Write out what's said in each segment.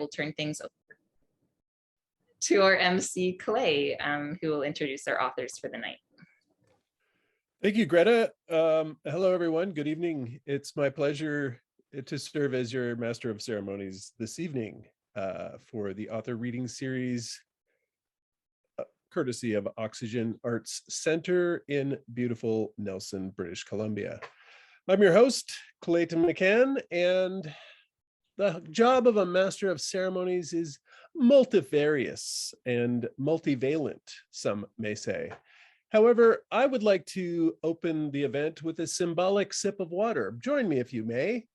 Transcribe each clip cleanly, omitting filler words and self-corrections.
we'll turn things over to our MC, Clay, who will introduce our authors for the night. Thank you, Greta. Hello, everyone. Good evening. It's my pleasure to serve as your Master of Ceremonies this evening for the author reading series, courtesy of Oxygen Arts Center in beautiful Nelson, British Columbia. I'm your host, Clayton McCann, and the job of a Master of Ceremonies is multifarious and multivalent, some may say. However, I would like to open the event with a symbolic sip of water. Join me if you may.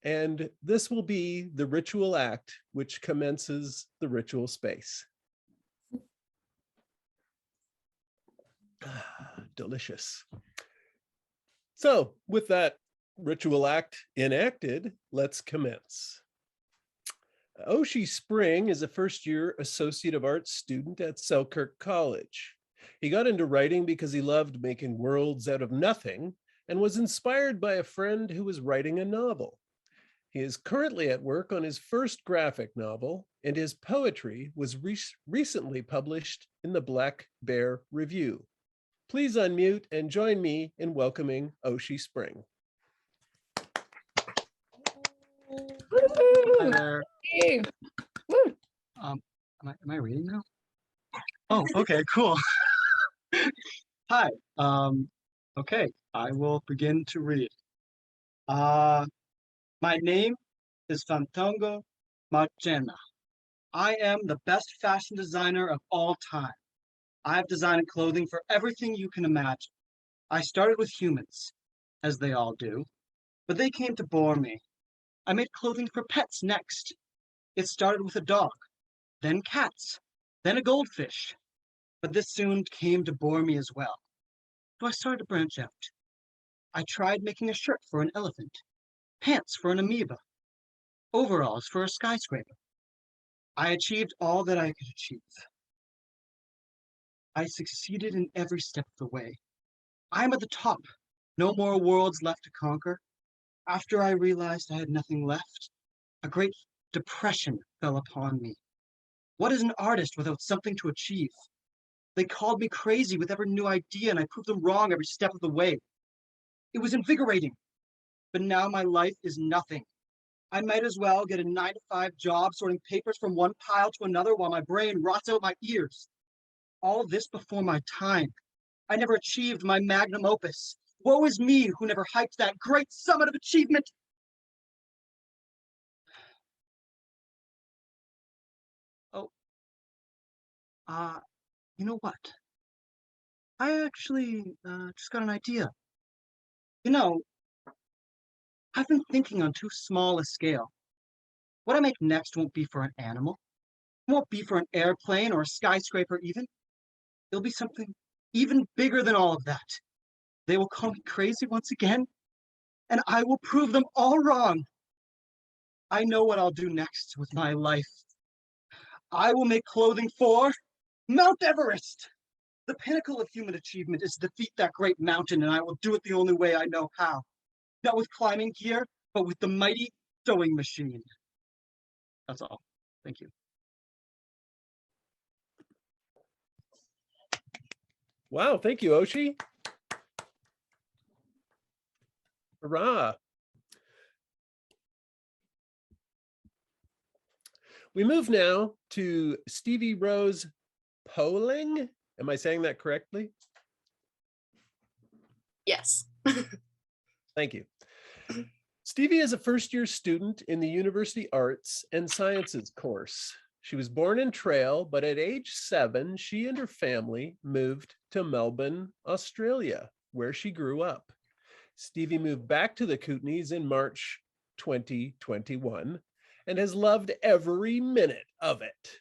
And this will be the ritual act which commences the ritual space. Delicious. So with that ritual act enacted, let's commence. Oshi Spring is a first-year Associate of Arts student at Selkirk College. He got into writing because he loved making worlds out of nothing and was inspired by a friend who was writing a novel. He is currently at work on his first graphic novel, and his poetry was recently published in the Black Bear Review. Please unmute and join me in welcoming Oshi Spring. Hi there. Hey. Am I reading now? Oh, okay, cool. Hi. Okay, I will begin to read. My name is Fantango Marchena. I am the best fashion designer of all time. I have designed clothing for everything you can imagine. I started with humans, as they all do, but they came to bore me. I made clothing for pets next. It started with a dog, then cats, then a goldfish. But this soon came to bore me as well. So I started to branch out. I tried making a shirt for an elephant, pants for an amoeba, overalls for a skyscraper. I achieved all that I could achieve. I succeeded in every step of the way. I am at the top. No more worlds left to conquer. After I realized I had nothing left, a great depression fell upon me. What is an artist without something to achieve? They called me crazy with every new idea, and I proved them wrong every step of the way. It was invigorating, but now my life is nothing. I might as well get a 9-to-5 job sorting papers from one pile to another while my brain rots out my ears. All this before my time. I never achieved my magnum opus. Woe is me who never hiked that great summit of achievement. Oh, you know what? I actually just got an idea. You know, I've been thinking on too small a scale. What I make next won't be for an animal. It won't be for an airplane or a skyscraper even. It'll be something even bigger than all of that. They will call me crazy once again, and I will prove them all wrong. I know what I'll do next with my life. I will make clothing for Mount Everest. The pinnacle of human achievement is to defeat that great mountain, and I will do it the only way I know how. Not with climbing gear, but with the mighty sewing machine. That's all. Thank you. Wow, thank you, Oshi. Hurrah. We move now to Stevie Rose Poling. Am I saying that correctly? Yes. Thank you. Stevie is a first-year student in the University Arts and Sciences course. She was born in Trail, but at age 7, she and her family moved to Melbourne, Australia, where she grew up. Stevie moved back to the Kootenays in March 2021 and has loved every minute of it.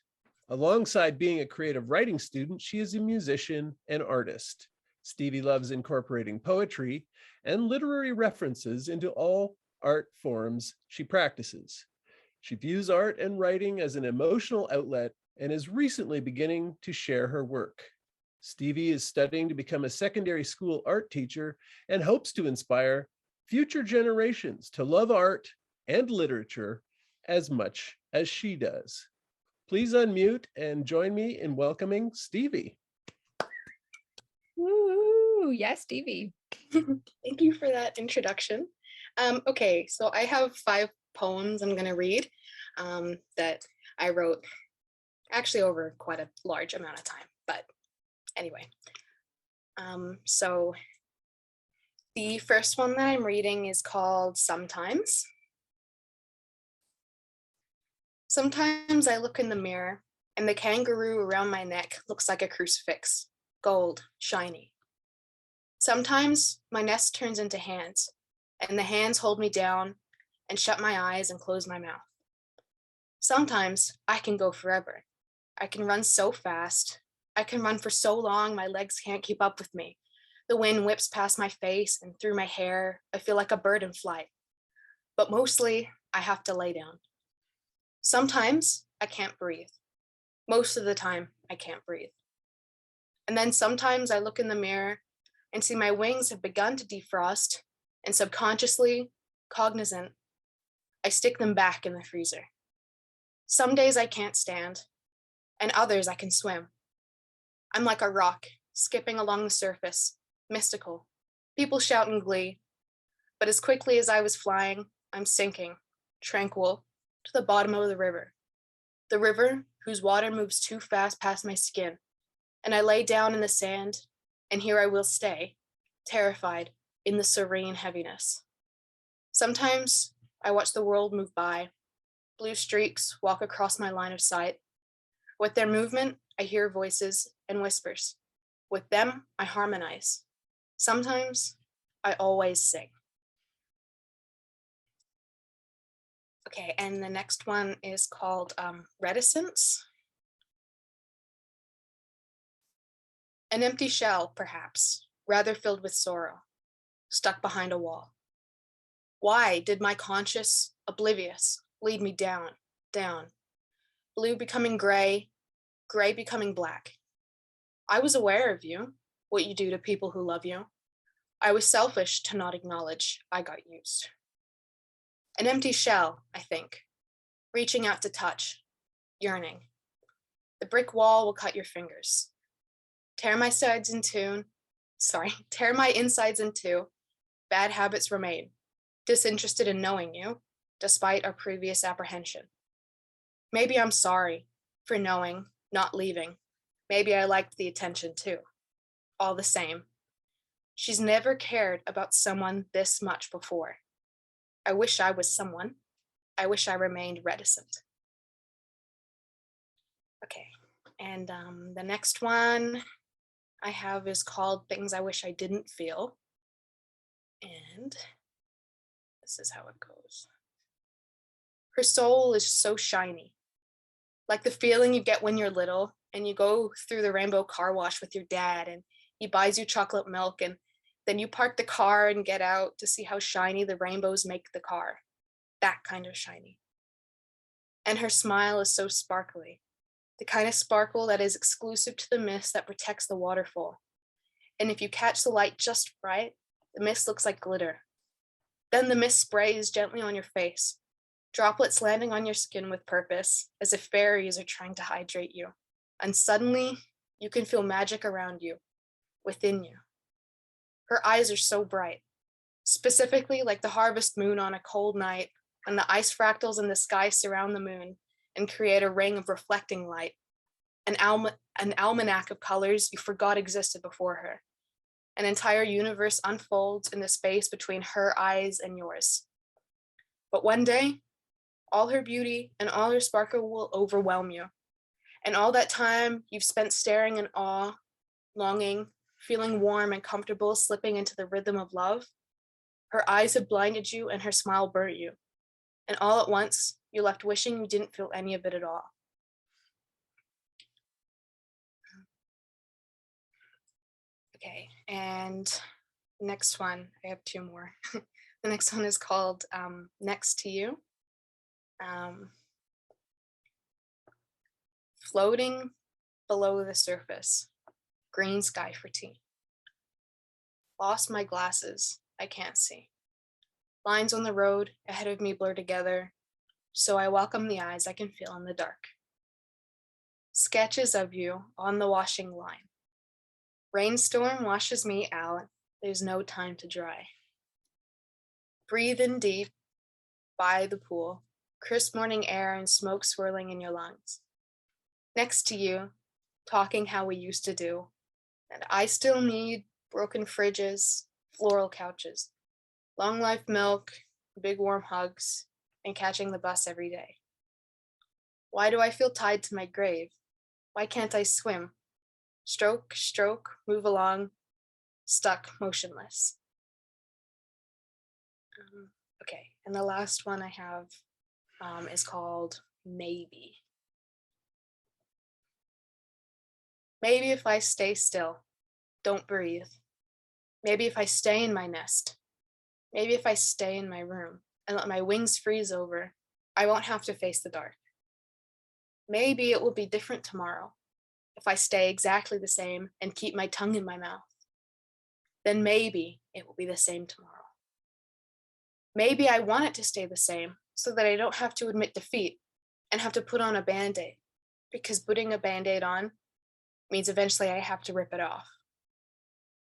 Alongside being a creative writing student, she is a musician and artist. Stevie loves incorporating poetry and literary references into all art forms she practices. She views art and writing as an emotional outlet and is recently beginning to share her work. Stevie is studying to become a secondary school art teacher and hopes to inspire future generations to love art and literature as much as she does. Please unmute and join me in welcoming Stevie. Woo! Yes, Stevie. Thank you for that introduction. Okay, so I have 5 poems I'm going to read that I wrote actually over quite a large amount of time. But anyway, so the first one that I'm reading is called Sometimes. Sometimes I look in the mirror and the kangaroo around my neck looks like a crucifix, gold, shiny. Sometimes my nest turns into hands, and the hands hold me down and shut my eyes and close my mouth. Sometimes I can go forever. I can run so fast. I can run for so long my legs can't keep up with me. The wind whips past my face and through my hair. I feel like a bird in flight. But mostly, I have to lay down. Sometimes I can't breathe. Most of the time, I can't breathe. And then sometimes I look in the mirror and see my wings have begun to defrost, and subconsciously, cognizant, I stick them back in the freezer. Some days I can't stand, and others I can swim. I'm like a rock, skipping along the surface, mystical. People shout in glee, but as quickly as I was flying, I'm sinking, tranquil, to the bottom of the river whose water moves too fast past my skin, and I lay down in the sand, and here I will stay, terrified in the serene heaviness. Sometimes I watch the world move by. Blue streaks walk across my line of sight. With their movement, I hear voices and whispers. With them, I harmonize. Sometimes I always sing. Okay, and the next one is called Reticence. An empty shell, perhaps, rather filled with sorrow, stuck behind a wall. Why did my conscious, oblivious, lead me down, down? Blue becoming gray, gray becoming black. I was aware of you, what you do to people who love you. I was selfish to not acknowledge I got used. An empty shell, I think, reaching out to touch, yearning. The brick wall will cut your fingers. Tear my insides in two. Bad habits remain, disinterested in knowing you, despite our previous apprehension. Maybe I'm sorry for knowing, not leaving. Maybe I liked the attention too. All the same, she's never cared about someone this much before. I wish I was someone. I wish I remained reticent. Okay, and the next one I have is called Things I Wish I Didn't Feel. And this is how it goes. Her soul is so shiny, like the feeling you get when you're little and you go through the rainbow car wash with your dad and he buys you chocolate milk and then you park the car and get out to see how shiny the rainbows make the car. That kind of shiny. And her smile is so sparkly, the kind of sparkle that is exclusive to the mist that protects the waterfall. And if you catch the light just right, the mist looks like glitter. Then the mist sprays gently on your face, droplets landing on your skin with purpose, as if fairies are trying to hydrate you. And suddenly, you can feel magic around you, within you. Her eyes are so bright, specifically like the harvest moon on a cold night, when the ice fractals in the sky surround the moon and create a ring of reflecting light, an almanac of colors you forgot existed before her. An entire universe unfolds in the space between her eyes and yours. But one day, all her beauty and all her sparkle will overwhelm you. And all that time you've spent staring in awe, longing, feeling warm and comfortable, slipping into the rhythm of love, her eyes have blinded you and her smile burnt you. And all at once, you're left wishing you didn't feel any of it at all. Okay, and the next one, I have 2 more. The next one is called Next to You. Floating below the surface, green sky for tea. Lost my glasses, I can't see. Lines on the road ahead of me blur together. so I welcome the eyes I can feel in the dark. Sketches of you on the washing line. Rainstorm washes me out, there's no time to dry. Breathe in deep, by the pool, crisp morning air and smoke swirling in your lungs. Next to you, talking how we used to do, and I still need broken fridges, floral couches, long life milk, big warm hugs, and catching the bus every day. Why do I feel tied to my grave? Why can't I swim? Stroke, stroke, move along, stuck, motionless. Okay, and the last one I have is called Maybe. Maybe if I stay still, don't breathe. Maybe if I stay in my nest. Maybe if I stay in my room and let my wings freeze over, I won't have to face the dark. Maybe it will be different tomorrow if I stay exactly the same and keep my tongue in my mouth. Then maybe it will be the same tomorrow. Maybe I want it to stay the same so that I don't have to admit defeat and have to put on a Band-Aid, because putting a Band-Aid on means eventually I have to rip it off.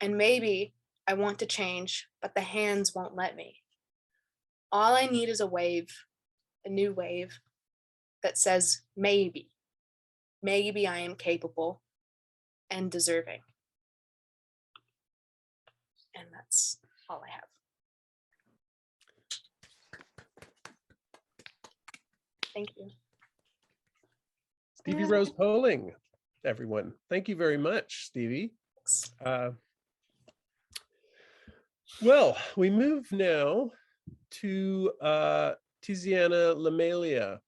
And maybe I want to change, but the hands won't let me. All I need is a wave, a new wave that says maybe I am capable and deserving. And that's all I have. Thank you. Stevie Rose Poling, everyone. Thank you very much, Stevie. Well, we move now to Tiziana La Melia,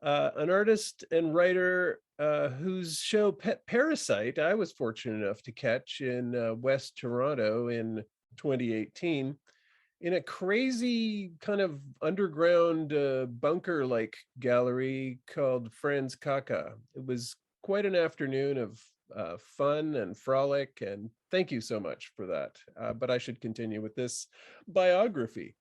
an artist and writer whose show Pet Parasite I was fortunate enough to catch in West Toronto in 2018 in a crazy kind of underground bunker-like gallery called Franz Kaka. It was quite an afternoon of fun and frolic, and thank you so much for that. But I should continue with this biography.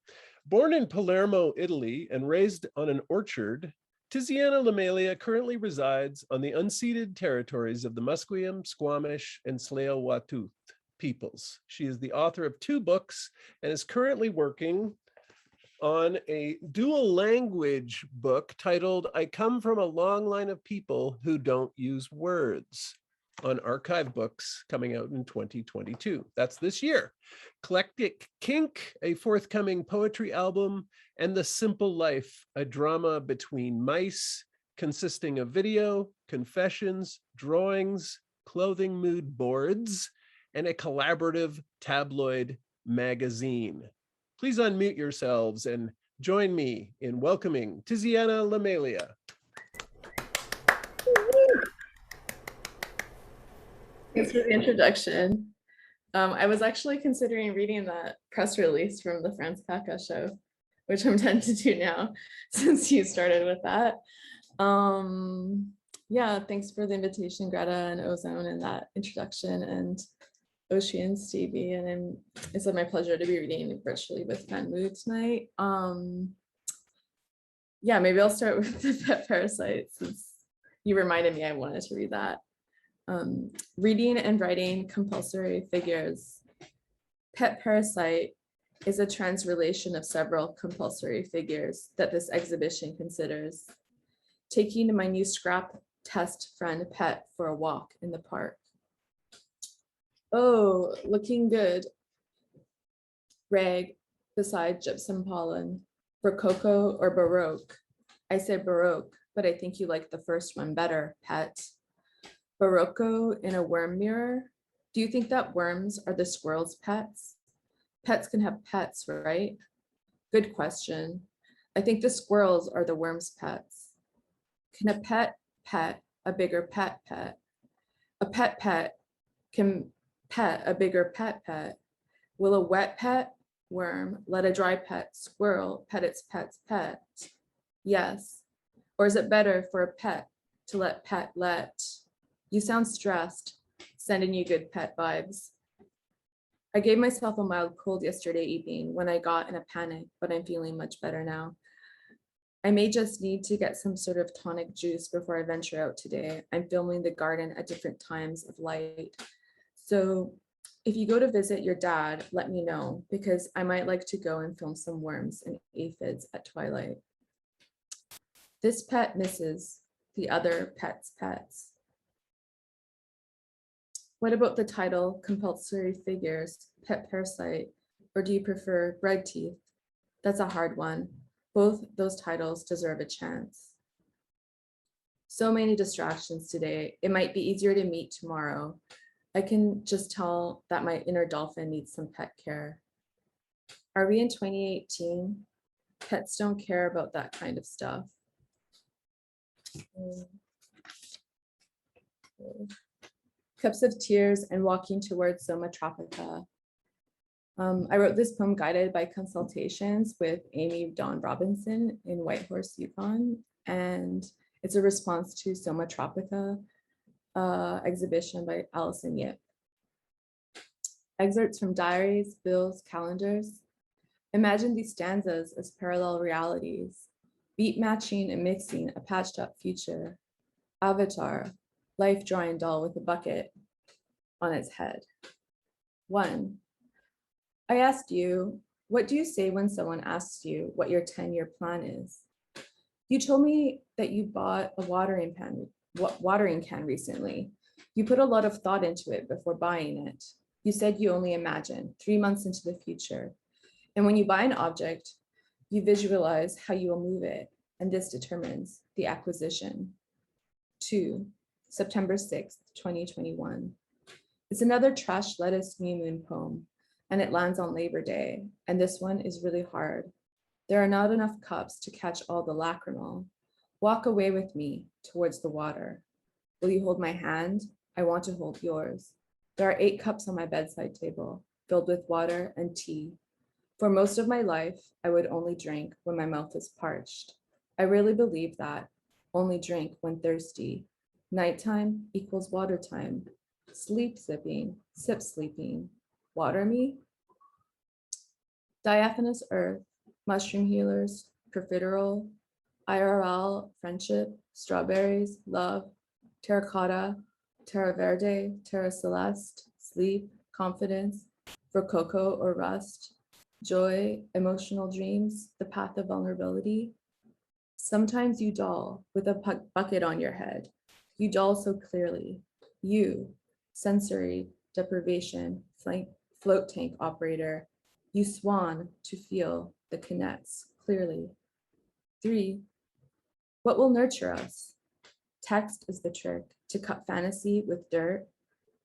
Born in Palermo, Italy, and raised on an orchard, Tiziana La Melia currently resides on the unceded territories of the Musqueam, Squamish, and Tsleil-Waututh peoples. She is the author of 2 books and is currently working on a dual language book titled I Come from a Long Line of People Who Don't Use Words, on Archive Books, coming out in 2022. That's this year. Eclectic Kink, a forthcoming poetry album, and The Simple Life, a drama between mice consisting of video, confessions, drawings, clothing mood boards, and a collaborative tabloid magazine. Please unmute yourselves and join me in welcoming Tiziana La Melia. Thanks for the introduction. I was actually considering reading that press release from the Franz Kaka show, which I'm tempted to do now since you started with that. Yeah, thanks for the invitation, Greta and Ozone, and that introduction, and Oshi and Stevie. And it's my pleasure to be reading virtually with Fan Mood tonight. Yeah, maybe I'll start with the Pet Parasite, since you reminded me I wanted to read that. Reading and writing compulsory figures. Pet Parasite is a translation of several compulsory figures that this exhibition considers. Taking my new scrap test friend Pet for a walk in the park. Oh, looking good. Rag beside gypsum pollen. Rococo or Baroque? I say Baroque, but I think you like the first one better, Pet. Barocco in a worm mirror? Do you think that worms are the squirrel's pets? Pets can have pets, right? Good question. I think the squirrels are the worm's pets. Can a pet pet a bigger pet pet? A pet pet can pet a bigger pet pet. Will a wet pet worm let a dry pet squirrel pet its pet's pet? Yes. Or is it better for a pet to let pet let? You sound stressed, sending you good pet vibes. I gave myself a mild cold yesterday evening when I got in a panic, but I'm feeling much better now. I may just need to get some sort of tonic juice before I venture out today. I'm filming the garden at different times of light. So if you go to visit your dad, let me know, because I might like to go and film some worms and aphids at twilight. This pet misses the other pet's pets. What about the title, compulsory figures, pet parasite, or do you prefer bread teeth? That's a hard one. Both those titles deserve a chance. So many distractions today. It might be easier to meet tomorrow. I can just tell that my inner dolphin needs some pet care. Are we in 2018? Pets don't care about that kind of stuff. Cups of Tears and Walking Towards Soma Tropica. I wrote this poem guided by consultations with Amy Dawn Robinson in Whitehorse, Yukon, and it's a response to Soma Tropica exhibition by Allison Yip. Excerpts from diaries, bills, calendars. Imagine these stanzas as parallel realities, beat matching and mixing a patched up future. Avatar, life drawing doll with a bucket on its head. 1. I asked you, what do you say when someone asks you what your 10-year plan is? You told me that you bought a watering can recently. You put a lot of thought into it before buying it. You said you only imagine 3 months into the future. And when you buy an object, you visualize how you will move it, and this determines the acquisition. 2, September 6th, 2021. It's another trash lettuce new moon poem, and it lands on Labor Day, and this one is really hard. There are not enough cups to catch all the lacrimel. Walk away with me towards the water. Will you hold my hand? I want to hold yours. There are 8 cups on my bedside table, filled with water and tea. For most of my life, I would only drink when my mouth is parched. I really believe that. Only drink when thirsty. Nighttime equals water time. Sleep sipping, sip sleeping. Water me? Diaphanous earth, mushroom healers, profiterole, IRL, friendship, strawberries, love, terracotta, terra verde, terra celeste, sleep, confidence, for cocoa or rust, joy, emotional dreams, the path of vulnerability. Sometimes you dull with a bucket on your head. You dull so clearly. You, sensory deprivation, float tank operator. You swan to feel the kinets clearly. 3, what will nurture us? Text is the trick to cut fantasy with dirt,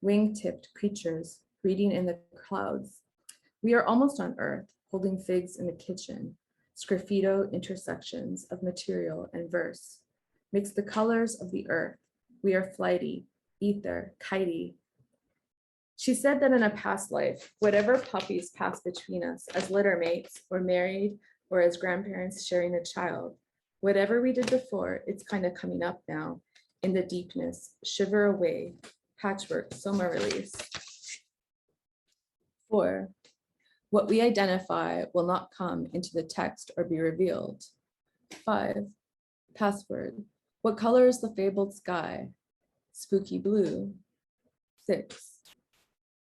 wing-tipped creatures breeding in the clouds. We are almost on Earth, holding figs in the kitchen, sgraffito intersections of material and verse. Mix the colors of the earth. We are flighty, ether, kitey. She said that in a past life, whatever puppies passed between us as litter mates or married or as grandparents sharing a child, whatever we did before, it's kind of coming up now in the deepness, shiver away, patchwork, soma release. 4, what we identify will not come into the text or be revealed. 5, password, what color is the fabled sky? Spooky blue. 6,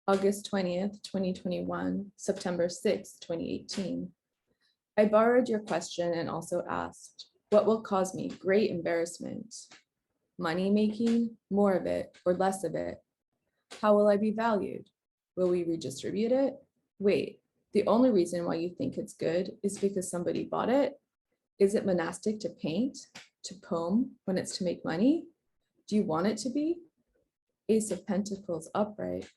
August 20th, 2021, September 6th, 2018. I borrowed your question and also asked, what will cause me great embarrassment? Money making, more of it or less of it? How will I be valued? Will we redistribute it? Wait, the only reason why you think it's good is because somebody bought it? Is it monastic to paint, to poem when it's to make money? Do you want it to be? Ace of Pentacles upright.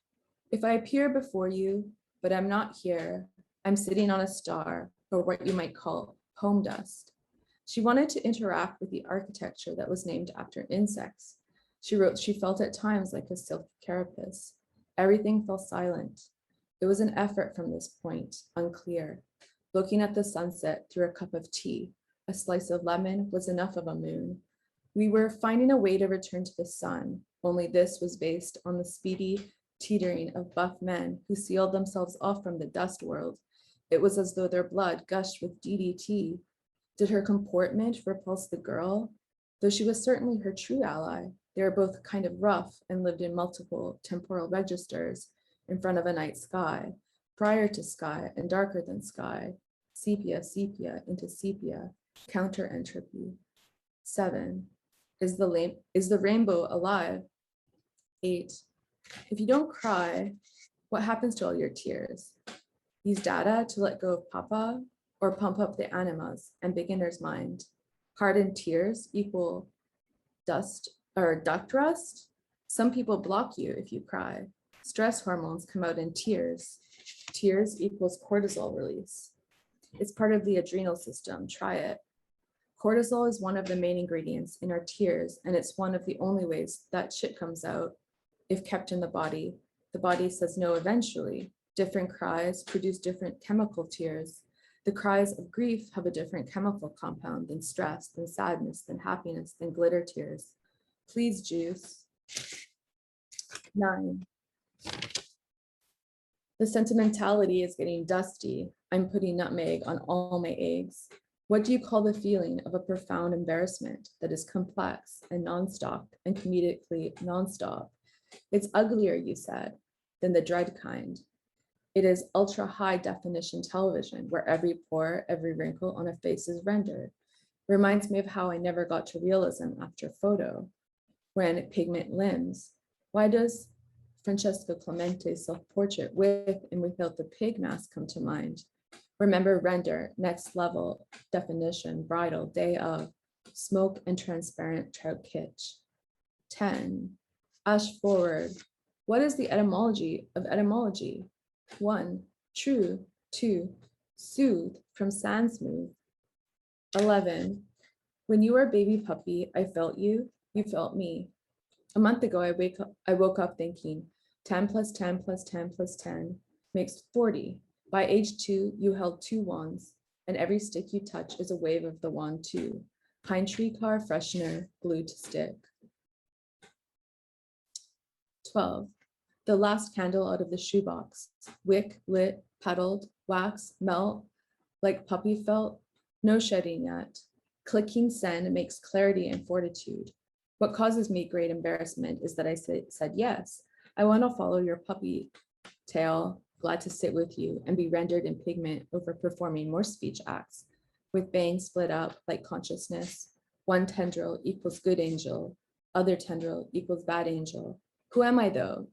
If I appear before you, but I'm not here, I'm sitting on a star, or what you might call poem dust. She wanted to interact with the architecture that was named after insects. She wrote she felt at times like a silk carapace. Everything fell silent. It was an effort from this point, unclear. Looking at the sunset through a cup of tea, a slice of lemon was enough of a moon. We were finding a way to return to the sun, only this was based on the speedy teetering of buff men who sealed themselves off from the dust world. It was as though their blood gushed with DDT. Did her comportment repulse the girl? Though she was certainly her true ally, they were both kind of rough and lived in multiple temporal registers in front of a night sky, prior to sky and darker than sky, sepia into sepia, counter entropy. 7. Is the rainbow alive? 8. If you don't cry, what happens to all your tears? Use data to let go of papa or pump up the animas and beginner's mind. Hardened tears equal dust or duct rust. Some people block you if you cry. Stress hormones come out in tears. Tears equals cortisol release. It's part of the adrenal system. Try it. Cortisol is one of the main ingredients in our tears, and it's one of the only ways that shit comes out if kept in the body. The body says no eventually. Different cries produce different chemical tears. The cries of grief have a different chemical compound than stress, than sadness, than happiness, than glitter tears. Please, juice. 9. The sentimentality is getting dusty. I'm putting nutmeg on all my eggs. What do you call the feeling of a profound embarrassment that is complex and nonstop and comedically nonstop? It's uglier, you said, than the dread kind. It is ultra high definition television where every pore, every wrinkle on a face is rendered. Reminds me of how I never got to realism after photo. When pigment limbs, why does Francesco Clemente's self-portrait with and without the pig mask come to mind? Remember render, next level, definition, bridal, day of, smoke and transparent trout kitsch. 10. Ash forward. What is the etymology of etymology? 1. True. 2. Soothe from sand smooth. 11. When you were a baby puppy, I felt you, you felt me. A month ago, I woke up thinking 10 plus 10 plus 10 plus 10 makes 40. By age 2, you held 2 wands, and every stick you touch is a wave of the wand too. Pine tree car freshener, glued to stick. 12. The last candle out of the shoebox. Wick, lit, petaled, wax, melt, like puppy felt. No shedding yet. Clicking send makes clarity and fortitude. What causes me great embarrassment is that I said yes. I want to follow your puppy tail, glad to sit with you and be rendered in pigment over performing more speech acts with bangs split up like consciousness. One tendril equals good angel, other tendril equals bad angel. Who am I though?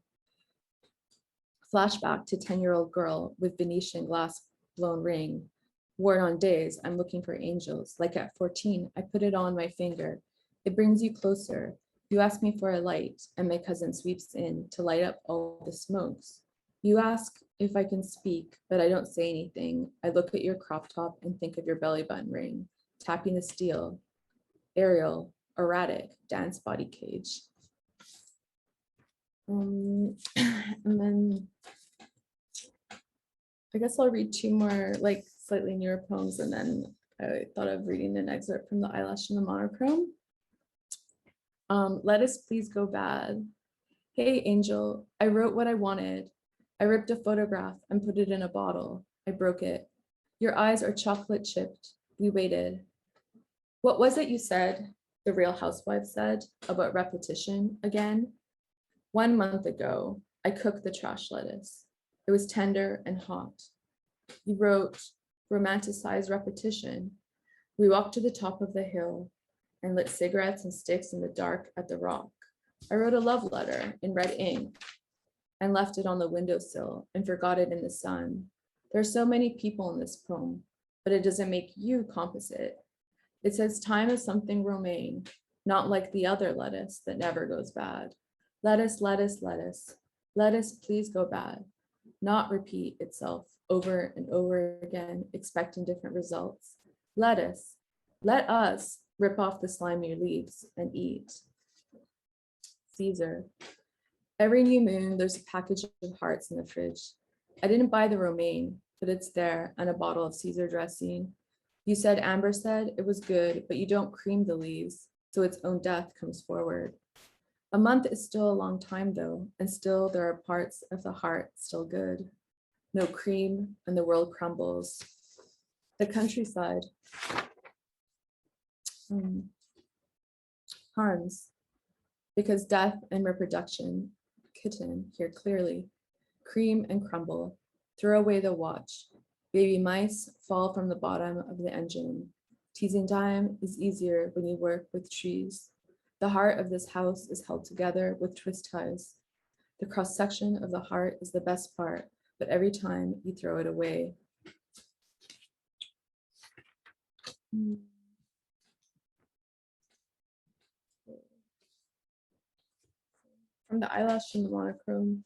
Flashback to 10-year-old girl with Venetian glass blown ring. Worn on days, I'm looking for angels. Like at 14, I put it on my finger. It brings you closer. You ask me for a light, and my cousin sweeps in to light up all the smokes. You ask if I can speak, but I don't say anything. I look at your crop top and think of your belly button ring, tapping the steel. Aerial, erratic, dance body cage. And then I guess I'll read 2 more like slightly newer poems, and then I thought of reading an excerpt from The Eyelash and the Monochrome. Let us please go bad. Hey, angel, I wrote what I wanted. I ripped a photograph and put it in a bottle. I broke it. Your eyes are chocolate chipped. We waited. What was it you said? The Real Housewife said about repetition again. 1 month ago, I cooked the trash lettuce. It was tender and hot. You wrote, romanticize repetition. We walked to the top of the hill and lit cigarettes and sticks in the dark at the rock. I wrote a love letter in red ink and left it on the windowsill and forgot it in the sun. There are so many people in this poem, but it doesn't make you composite. It says time is something romaine, not like the other lettuce that never goes bad. Lettuce, lettuce, lettuce. Lettuce, please go bad. Not repeat itself over and over again, expecting different results. Lettuce, let us rip off the slimy leaves and eat. Caesar. Every new moon, there's a package of hearts in the fridge. I didn't buy the romaine, but it's there, and a bottle of Caesar dressing. You said Amber said it was good, but you don't cream the leaves, so its own death comes forward. A month is still a long time though, and still there are parts of the heart still good. No cream and the world crumbles. The countryside. Hans, because death and reproduction, kitten here clearly, cream and crumble, throw away the watch, baby mice fall from the bottom of the engine. Teasing time is easier when you work with trees. The heart of this house is held together with twist ties. The cross section of the heart is the best part, but every time you throw it away. From the eyelash and the monochrome.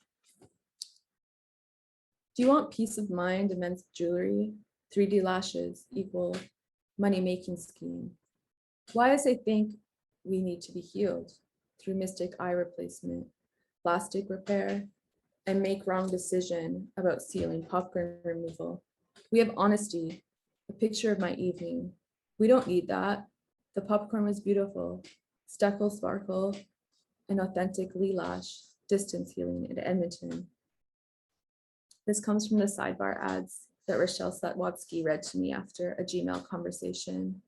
Do you want peace of mind, immense jewelry? 3D lashes equal money-making scheme. Why, as I think we need to be healed through mystic eye replacement, plastic repair, and make wrong decision about sealing popcorn removal. We have honesty, a picture of my evening. We don't need that. The popcorn was beautiful, stucco sparkle, an authentic lash, distance healing in Edmonton. This comes from the sidebar ads that Rochelle Slatwatsky read to me after a Gmail conversation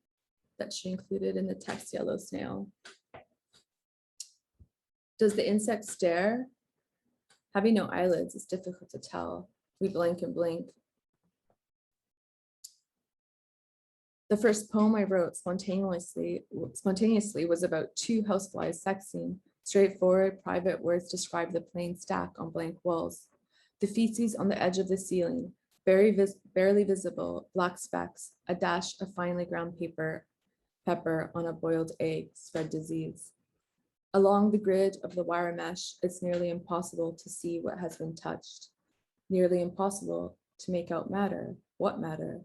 that she included in the text Yellow Snail. Does the insect stare? Having no eyelids is difficult to tell. We blink and blink. The first poem I wrote spontaneously was about 2 houseflies sexing. Straightforward, private words describe the plain stack on blank walls. The feces on the edge of the ceiling, barely visible, black specks, a dash of finely ground pepper on a boiled egg, spread disease. Along the grid of the wire mesh, it's nearly impossible to see what has been touched. Nearly impossible to make out matter. What matter?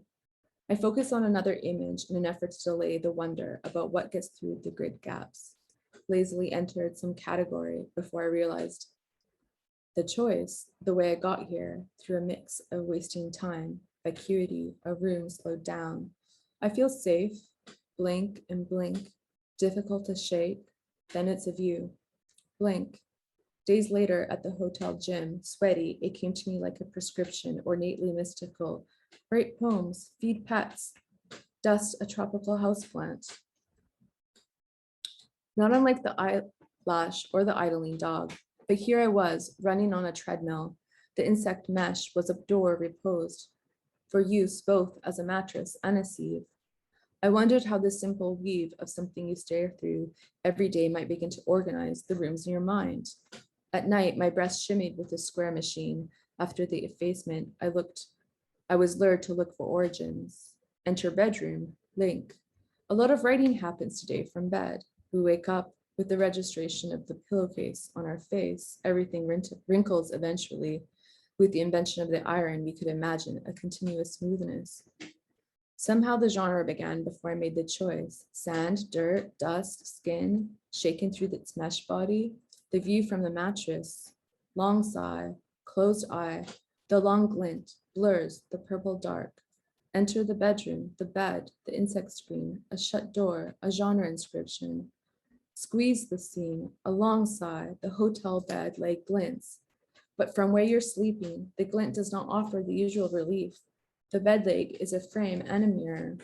I focus on another image in an effort to delay the wonder about what gets through the grid gaps. Lazily entered some category before I realized the choice, the way I got here, through a mix of wasting time, vacuity, a room slowed down. I feel safe, blink and blink, difficult to shake, then it's a view. Blink. Days later at the hotel gym, sweaty, it came to me like a prescription, ornately mystical. Write poems, feed pets, dust a tropical houseplant. Not unlike the eyelash or the idling dog, but here I was, running on a treadmill. The insect mesh was a door reposed, for use both as a mattress and a sieve. I wondered how the simple weave of something you stare through every day might begin to organize the rooms in your mind. At night, my breast shimmied with the square machine. After the effacement, I was lured to look for origins. Enter bedroom, link. A lot of writing happens today from bed. We wake up with the registration of the pillowcase on our face. Everything wrinkles eventually. With the invention of the iron, we could imagine a continuous smoothness. Somehow the genre began before I made the choice. Sand, dirt, dust, skin, shaken through its mesh body. The view from the mattress. Long sigh, closed eye, the long glint, blurs the purple dark. Enter the bedroom, the bed, the insect screen, a shut door, a genre inscription. Squeeze the scene, a long sigh, the hotel bed leg glints. But from where you're sleeping, the glint does not offer the usual relief. The bed leg is a frame and a mirror.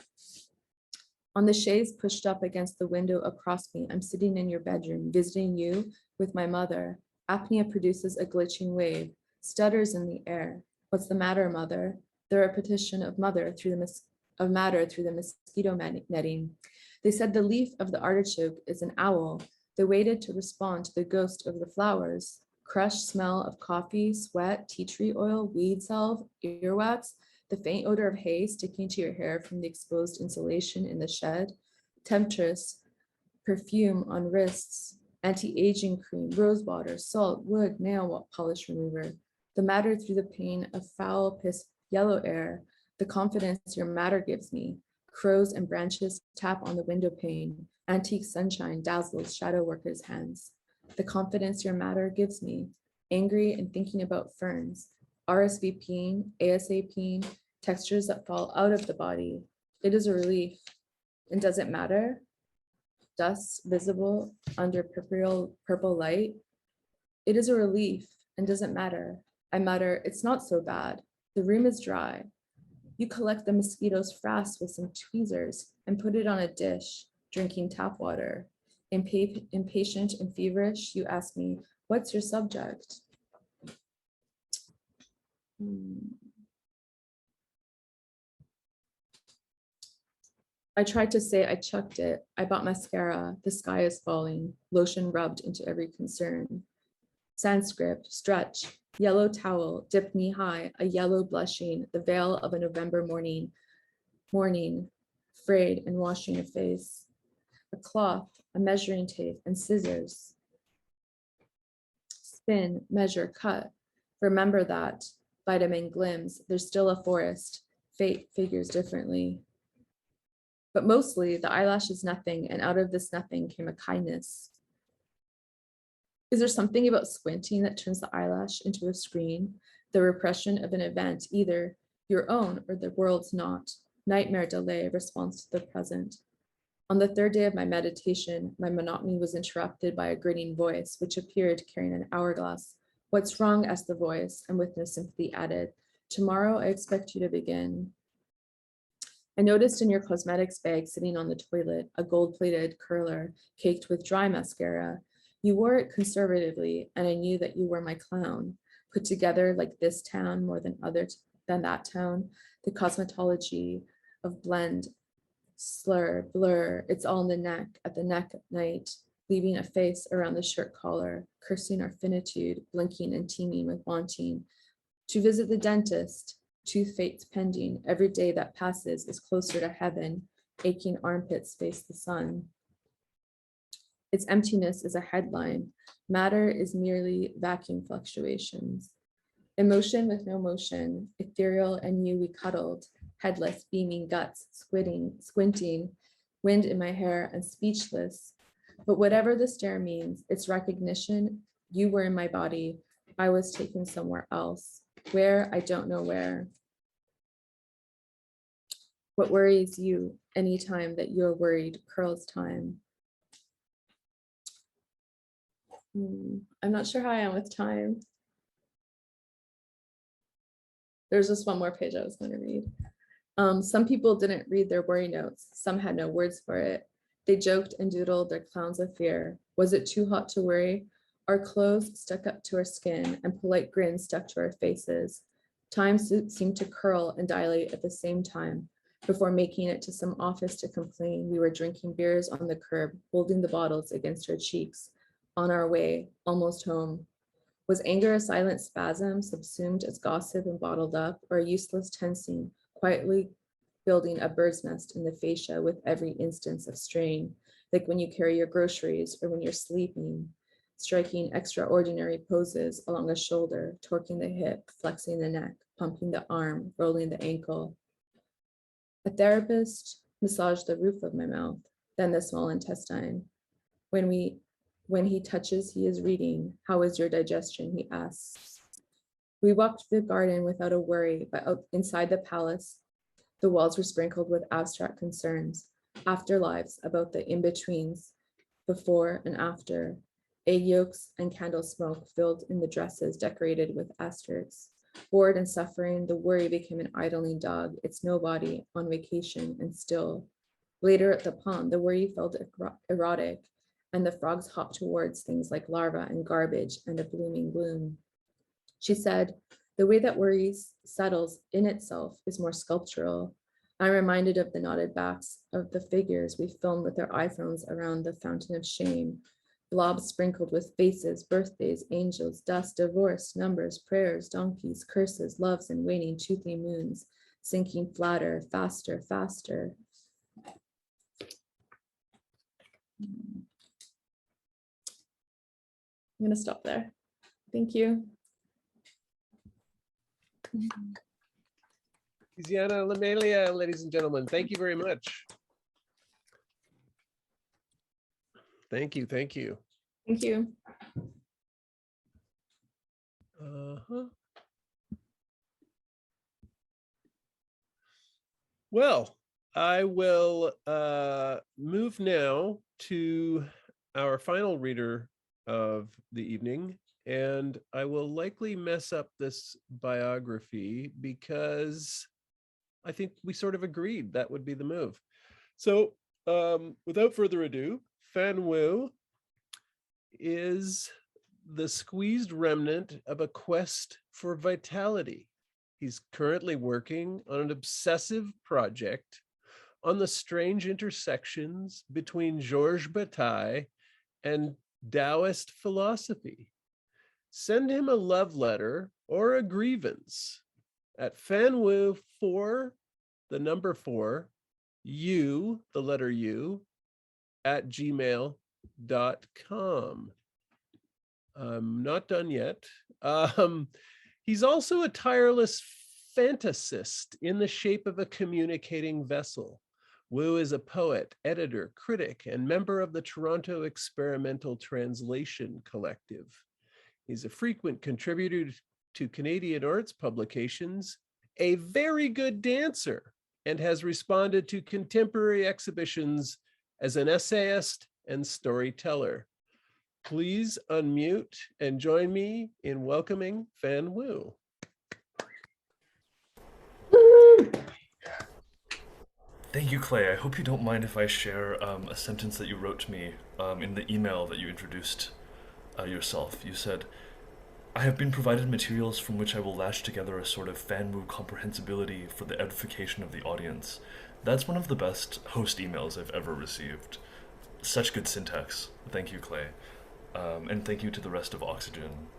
On the chaise pushed up against the window across me, I'm sitting in your bedroom, visiting you with my mother. Apnea produces a glitching wave, stutters in the air. What's the matter, mother? The repetition of matter through the mosquito netting. They said the leaf of the artichoke is an owl. They waited to respond to the ghost of the flowers. Crushed smell of coffee, sweat, tea tree oil, weed salve, earwax, the faint odor of hay sticking to your hair from the exposed insulation in the shed. Temptress, perfume on wrists, anti-aging cream, rose water, salt, wood, nail polish remover. The matter through the pane of foul, piss, yellow air, the confidence your matter gives me. Crows and branches tap on the window pane. Antique sunshine dazzles shadow workers' hands. The confidence your matter gives me. Angry and thinking about ferns. RSVPing, ASAPing, textures that fall out of the body. It is a relief. And does it matter? Dust visible under purple light. It is a relief and doesn't matter. I mutter, it's not so bad. The room is dry. You collect the mosquito's frass with some tweezers and put it on a dish. drinking tap water. Impatient and feverish, you ask me, what's your subject? I tried to say I chucked it. I bought mascara. The sky is falling. Lotion rubbed into every concern. Sanskrit, stretch, yellow towel, dip knee high, a yellow blushing, the veil of a November morning, frayed and washing a face. A cloth, a measuring tape, and scissors. Spin, measure, cut. Remember that. Vitamin glims. There's still a forest. Fate figures differently. But mostly the eyelash is nothing, and out of this nothing came a kindness. Is there something about squinting that turns the eyelash into a screen? The repression of an event, either your own or the world's not. Nightmare delay, response to the present. On the third day of my meditation, my monotony was interrupted by a grinning voice, which appeared carrying an hourglass. What's wrong? Asked the voice, and with no sympathy added, tomorrow I expect you to begin. I noticed in your cosmetics bag sitting on the toilet, a gold-plated curler caked with dry mascara. You wore it conservatively, and I knew that you were my clown. Put together like this town more than that town, the cosmetology of blend, slur, blur, it's all in the neck at night, leaving a face around the shirt collar, cursing our finitude, blinking and teeming with wanting. To visit the dentist, tooth fates pending, every day that passes is closer to heaven, aching armpits face the sun. Its emptiness is a headline. Matter is merely vacuum fluctuations. Emotion with no motion, ethereal and you we cuddled, headless, beaming guts, squinting, wind in my hair and speechless. But whatever the stare means, its recognition, you were in my body, I was taken somewhere else. Where, I don't know where. What worries you anytime that you're worried, curls time. I'm not sure how I am with time. There's just one more page I was going to read. Some people didn't read their worry notes. Some had no words for it. They joked and doodled their clowns of fear. Was it too hot to worry? Our clothes stuck up to our skin and polite grins stuck to our faces. Time seemed to curl and dilate at the same time. Before making it to some office to complain, we were drinking beers on the curb, holding the bottles against our cheeks. On our way, almost home. Was anger a silent spasm, subsumed as gossip and bottled up, or a useless tensing, quietly building a bird's nest in the fascia with every instance of strain, like when you carry your groceries or when you're sleeping, striking extraordinary poses along a shoulder, torquing the hip, flexing the neck, pumping the arm, rolling the ankle. A therapist massaged the roof of my mouth, then the small intestine. When he touches, he is reading. How is your digestion? He asks. We walked through the garden without a worry, but inside the palace, the walls were sprinkled with abstract concerns, afterlives about the in-betweens, before and after, egg yolks and candle smoke filled in the dresses decorated with asterisks. Bored and suffering, the worry became an idling dog, its nobody, on vacation and still. Later at the pond, the worry felt erotic, and the frogs hopped towards things like larvae and garbage and a blooming bloom. She said, the way that worry settles in itself is more sculptural. I'm reminded of the knotted backs of the figures we filmed with our iPhones around the fountain of shame, blobs sprinkled with faces, birthdays, angels, dust, divorce, numbers, prayers, donkeys, curses, loves, and waning toothy moons, sinking flatter, faster, faster. I'm going to stop there. Thank you. Tiziana La Melia, ladies and gentlemen, thank you very much. Thank you, thank you. Thank you. Well, I will move now to our final reader of the evening, and I will likely mess up this biography because I think we sort of agreed that would be the move. So Without further ado, Fan Wu is the squeezed remnant of a quest for vitality. He's currently working on an obsessive project on the strange intersections between Georges Bataille and Taoist philosophy. Send him a love letter or a grievance at fanwu4, the number 4, u, the letter u, at gmail.com. I'm not done yet. He's also a tireless fantasist in the shape of a communicating vessel. Wu is a poet, editor, critic, and member of the Toronto Experimental Translation Collective. He's a frequent contributor to Canadian arts publications, a very good dancer, and has responded to contemporary exhibitions as an essayist and storyteller. Please unmute and join me in welcoming Fan Wu. Thank you, Clay. I hope you don't mind if I share a sentence that you wrote to me in the email that you introduced yourself. You said, "I have been provided materials from which I will lash together a sort of Fan Wu comprehensibility for the edification of the audience." That's one of the best host emails I've ever received. Such good syntax. Thank you, Clay. And thank you to the rest of Oxygen,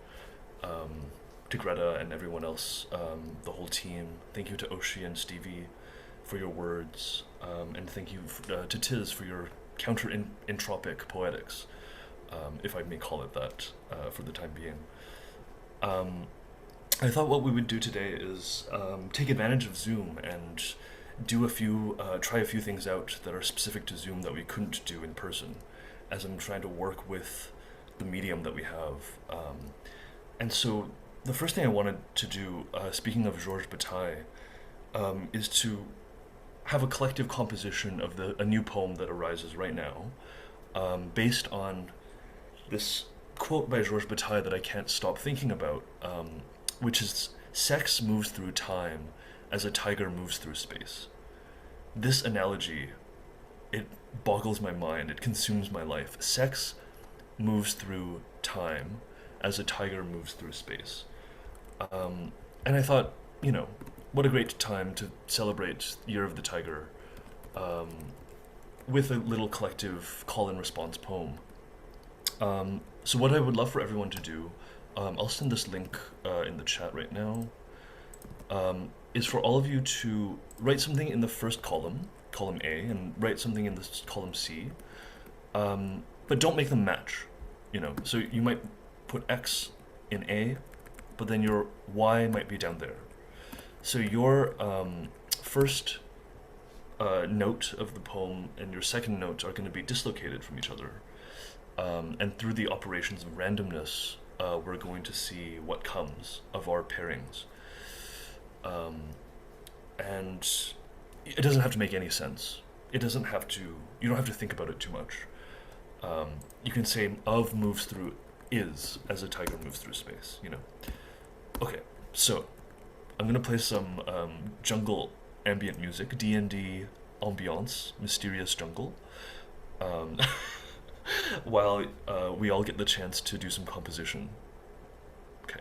to Greta and everyone else, the whole team. Thank you to Oshi and Stevie for your words, and thank you to Tiz for your counter-entropic poetics, if I may call it that, for the time being. I thought what we would do today is take advantage of Zoom and do try a few things out that are specific to Zoom that we couldn't do in person, as I'm trying to work with the medium that we have. And so the first thing I wanted to do, speaking of Georges Bataille, is to have a collective composition of a new poem that arises right now, based on this quote by Georges Bataille that I can't stop thinking about, which is, "Sex moves through time as a tiger moves through space." This analogy, it boggles my mind, it consumes my life. Sex moves through time as a tiger moves through space. And I thought, what a great time to celebrate Year of the Tiger with a little collective call and response poem. So what I would love for everyone to do, I'll send this link in the chat right now, is for all of you to write something in the first column, column A, and write something in this column C, but don't make them match, So you might put X in A, but then your Y might be down there. So your first note of the poem and your second note are going to be dislocated from each other. And through the operations of randomness, we're going to see what comes of our pairings. And it doesn't have to make any sense. You don't have to think about it too much. You can say of moves through is as a tiger moves through space, Okay, so I'm gonna play some jungle ambient music, D&D ambiance, mysterious jungle, while we all get the chance to do some composition. Okay.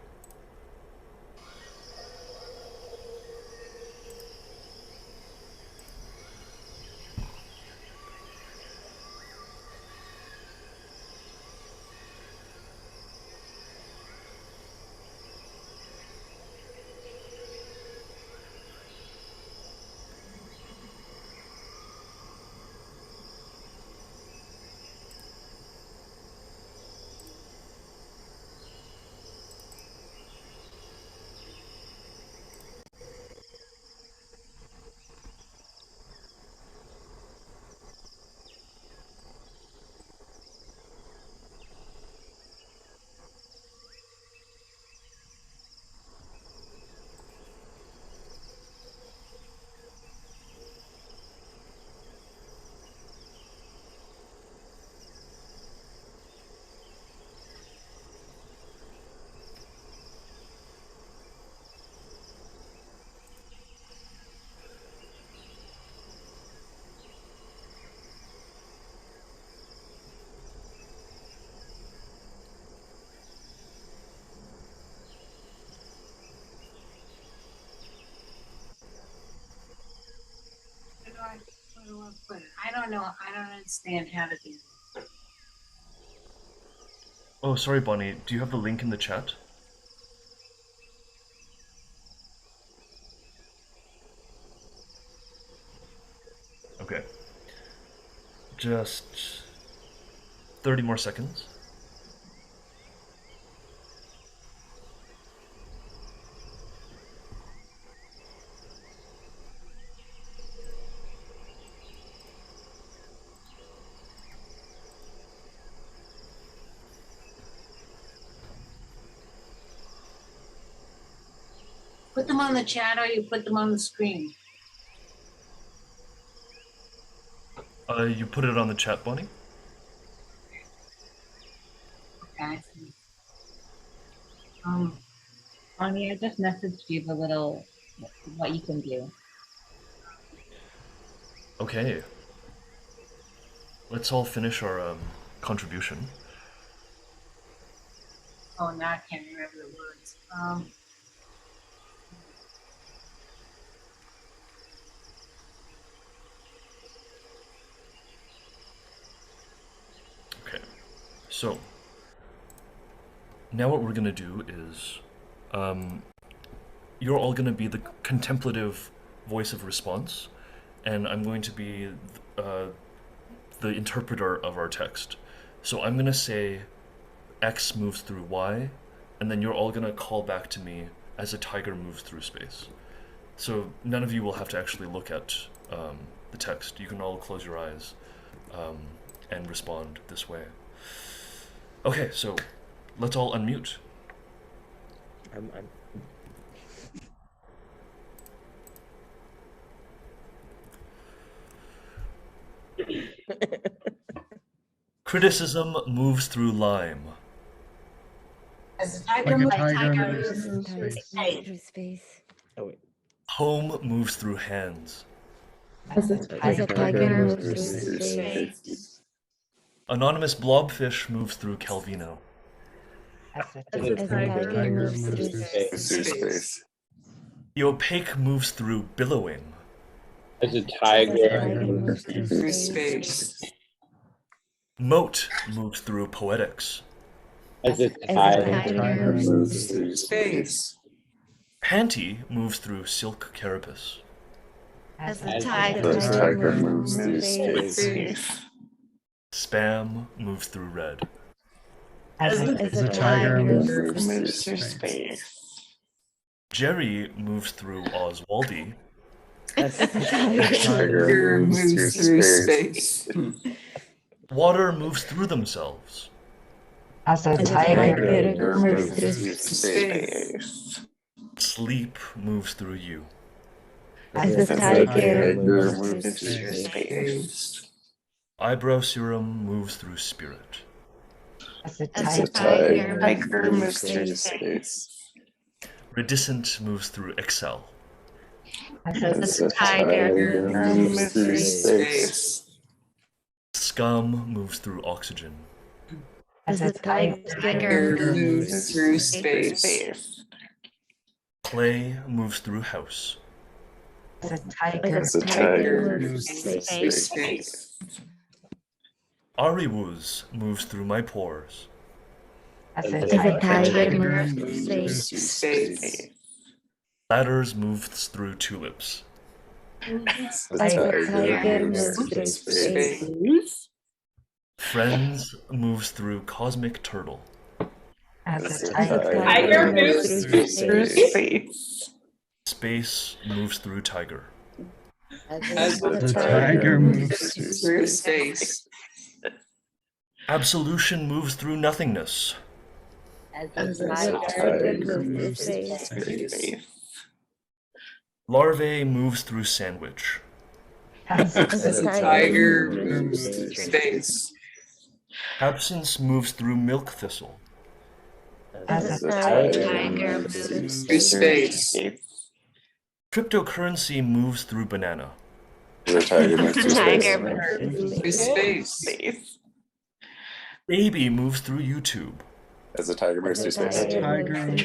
But I don't know. I don't understand how to do it. Oh, sorry, Bonnie. Do you have the link in the chat? Okay. Just 30 more seconds. Put them on the chat or you put them on the screen. You put it on the chat, Bonnie? Okay, I see. Bonnie, I just messaged you the little what you can do. Okay. Let's all finish our contribution. Oh, now I can't remember the words. Okay. So, now what we're going to do is you're all going to be the contemplative voice of response, and I'm going to be the interpreter of our text. So I'm going to say X moves through Y, and then you're all going to call back to me as a tiger moves through space. So none of you will have to actually look at the text. You can all close your eyes and respond this way. Okay, so let's all unmute. I'm Criticism moves through lime. As a Like tiger, a moves tiger through moves through space. Through space. Oh wait. Home moves through hands. As a As a tiger moves through Space. space. Anonymous blobfish moves through Calvino. As a As a tiger Tiger moves moves through through space. The opaque moves through billowing. As a As a tiger tiger moves through space. Moat moves through poetics. as a As a tiger tiger moves through Space. Panty moves through silk carapace. As As a a tiger moves through space. Spam moves through red. as As a a tiger tiger moves moves through through space. Jerry moves through Oswaldy. As a tiger Tiger moves through space. Water moves through themselves. as a As a tiger tiger moves through space. Sleep moves through you. As a tiger moves moves through through space. Eyebrow serum moves through spirit. as a As a tiger tiger moves through space. Reticent moves through Excel. as A tiger moves through space. Scum moves through oxygen. As a tiger moves through space. Clay moves through house. as a tiger As a tiger moves through space. Ariwuz moves through my pores. as As a a tiger tiger moves through space. Ladders moves through tulips. As a tiger moves through space. Friends moves through cosmic turtle. as a As a tiger tiger moves through space. Space moves through tiger. As The tiger moves through space. Absolution moves through nothingness. As a tiger moves through space. Larvae moves through sandwich. as As a tiger moves through space. Absence moves through milk thistle. as a Tiger moves through space. Cryptocurrency moves through banana. As a tiger moves through space. Baby moves through YouTube. As the tiger moves through space. tiger moves